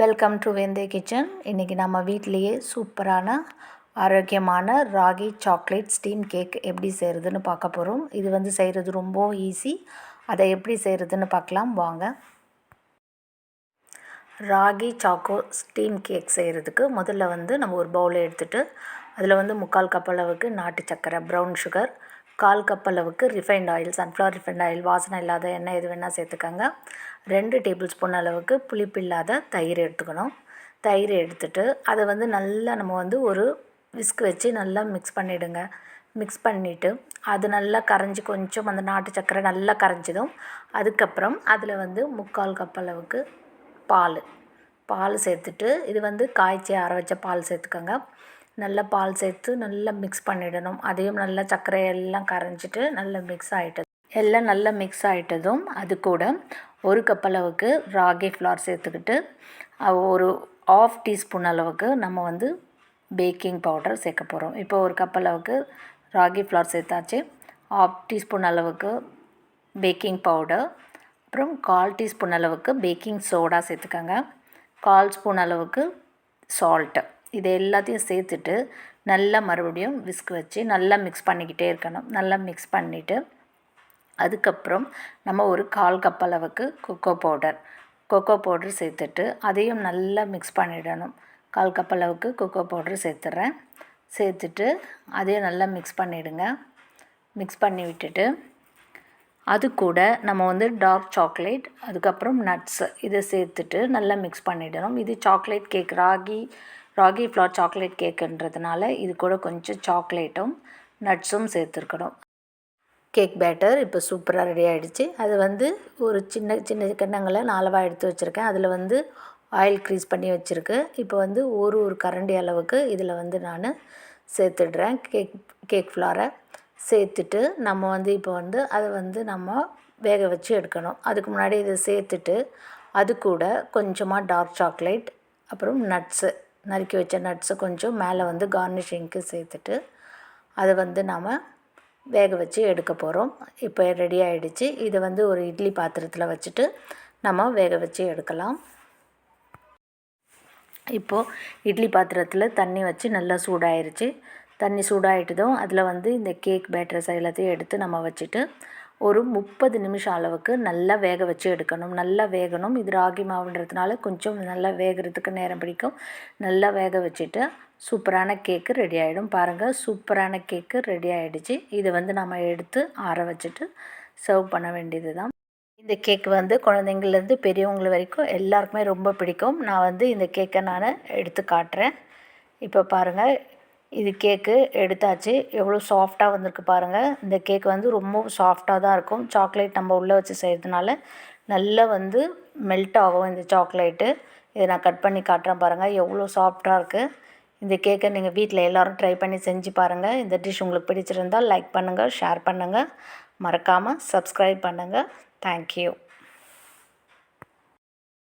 Welcome to வெந்தே kitchen. இன்றைக்கி நம்ம வீட்டிலையே சூப்பரான ஆரோக்கியமான ராகி சாக்லேட் ஸ்டீம் கேக் எப்படி செய்கிறதுன்னு பார்க்க போகிறோம். இது செய்கிறது ரொம்ப ஈஸி. அதை எப்படி செய்கிறதுன்னு பார்க்கலாம் வாங்க. ராகி சாக்கோ ஸ்டீம் கேக் செய்கிறதுக்கு முதல்ல நம்ம ஒரு பவுலை எடுத்துகிட்டு அதில் 3/4 கப் அளவுக்கு நாட்டு சக்கரை, ப்ரௌன் சுகர், 1/4 கப் அளவுக்கு refined oil, sunflower refined oil, வாசனை இல்லாத எண்ணெய் எது வேணால் சேர்த்துக்கோங்க. 2 டேபிள் ஸ்பூன் அளவுக்கு புளிப்பு இல்லாத தயிர் எடுத்துக்கணும். தயிர் எடுத்துகிட்டு அதை நல்லா நம்ம ஒரு விஸ்க் வச்சு நல்லா மிக்ஸ் பண்ணிவிடுங்க. மிக்ஸ் பண்ணிவிட்டு அது நல்லா கரைஞ்சி கொஞ்சம் அந்த நாட்டு சக்கரை நல்லா கரைஞ்சதும் அதுக்கப்புறம் அதில் 3/4 கப் அளவுக்கு பால் சேர்த்துட்டு இது காய்ச்சி ஆற வச்ச பால் சேர்த்துக்கோங்க. நல்லா பால் சேர்த்து நல்லா மிக்ஸ் பண்ணிடணும். அதையும் நல்லா சர்க்கரை எல்லாம் கரைஞ்சிட்டு நல்லா மிக்ஸ் ஆகிட்டதும் அது கூட 1 கப் அளவுக்கு ராகி ஃப்ளார் சேர்த்துக்கிட்டு ஒரு 1/2 டீஸ்பூன் அளவுக்கு நம்ம பேக்கிங் பவுடர் சேர்க்க போகிறோம். இப்போ 1 கப் அளவுக்கு ராகி ஃப்ளார் சேர்த்தாச்சு. 1/2 டீஸ்பூன் அளவுக்கு பேக்கிங் பவுடர், அப்புறம் 1/4 டீஸ்பூன் அளவுக்கு பேக்கிங் சோடா சேர்த்துக்கோங்க. 1/4 ஸ்பூன் அளவுக்கு சால்ட்டு. இது எல்லாத்தையும் சேர்த்துட்டு நல்லா மறுபடியும் விஸ்க் வச்சு நல்லா மிக்ஸ் பண்ணிக்கிட்டே இருக்கணும். நல்லா மிக்ஸ் பண்ணிவிட்டு அதுக்கப்புறம் நம்ம ஒரு 1/4 கப் அளவுக்கு கொக்கோ பவுடர் சேர்த்துட்டு அதையும் நல்லா மிக்ஸ் பண்ணிடணும். 1/4 கப் அளவுக்கு கொக்கோ பவுடர் சேர்த்துட்றேன். சேர்த்துட்டு அதையும் நல்லா மிக்ஸ் பண்ணிவிடுங்க. மிக்ஸ் பண்ணி விட்டுட்டு அது கூட நம்ம டார்க் சாக்லேட், அதுக்கப்புறம் நட்ஸு இதை சேர்த்துட்டு நல்லா மிக்ஸ் பண்ணிடணும். இது சாக்லேட் கேக், ராகி ஃப்ளார் சாக்லேட் கேக்குன்றதுனால இது கூட கொஞ்சம் சாக்லேட்டும் நட்ஸும் சேர்த்துருக்கணும். கேக் பேட்டர் இப்போ சூப்பராக ரெடி ஆகிடுச்சு. அது ஒரு சின்ன சின்ன கிண்ணங்களை 4 எடுத்து வச்சுருக்கேன். அதில் ஆயில் க்ரீஸ் பண்ணி வச்சுருக்கு. இப்போ ஒரு கரண்டி அளவுக்கு இதில் நான் சேர்த்துடுறேன் கேக் ஃப்ளாரை. சேர்த்துட்டு நம்ம இப்போ அதை நம்ம வேக வச்சு எடுக்கணும். அதுக்கு முன்னாடி இதை சேர்த்துட்டு அது கூட கொஞ்சமாக டார்க் சாக்லேட், அப்புறம் நட்ஸு, நறுக்கி வச்ச நட்ஸு கொஞ்சம் மேலே கார்னிஷிங்க்கு சேர்த்துட்டு அதை நாம் வேக வச்சு எடுக்க போகிறோம். இப்போ ரெடி ஆகிடுச்சு. இதை ஒரு இட்லி பாத்திரத்தில் வச்சுட்டு நம்ம வேக வச்சு எடுக்கலாம். இப்போது இட்லி பாத்திரத்தில் தண்ணி வச்சு நல்லா சூடாயிருச்சு. தண்ணி சூடாகிட்டதும் அதில் இந்த கேக் பேட்டர்ஸ் எல்லாத்தையும் எடுத்து நம்ம வச்சுட்டு ஒரு 30 நிமிஷம் அளவுக்கு நல்லா வேக வச்சு எடுக்கணும். நல்லா வேகணும். இது ராகி மாவுன்றதுனால கொஞ்சம் நல்லா வேகிறதுக்கு நேரம் பிடிக்கும். நல்லா வேக வச்சுட்டு சூப்பரான கேக்கு ரெடி ஆகிடும். பாருங்கள், சூப்பரான கேக்கு ரெடி ஆகிடுச்சு. இதை நம்ம எடுத்து ஆற வச்சுட்டு சர்வ் பண்ண வேண்டியது தான். இந்த கேக்கு குழந்தைங்கள்லேருந்து பெரியவங்க வரைக்கும் எல்லாருக்குமே ரொம்ப பிடிக்கும். நான் இந்த கேக்கை எடுத்து காட்டுறேன். இப்போ பாருங்கள், இது கேக்கு எடுத்தாச்சு. எவ்வளோ சாஃப்டாக வந்திருக்கு பாருங்கள். இந்த கேக் ரொம்ப சாஃப்டாக தான் இருக்கும். சாக்லேட் நம்ம உள்ளே வச்சு செய்கிறதுனால நல்லா மெல்ட் ஆகும் இந்த சாக்லேட்டு. இதை நான் கட் பண்ணி காட்டுறேன் பாருங்கள், எவ்வளோ சாஃப்டாக இருக்குது. இந்த கேக்கை நீங்கள் வீட்டில் எல்லோரும் ட்ரை பண்ணி செஞ்சு பாருங்கள். இந்த டிஷ் உங்களுக்கு பிடிச்சிருந்தால் லைக் பண்ணுங்கள், ஷேர் பண்ணுங்கள், மறக்காமல் சப்ஸ்கிரைப் பண்ணுங்கள். தேங்க்யூ.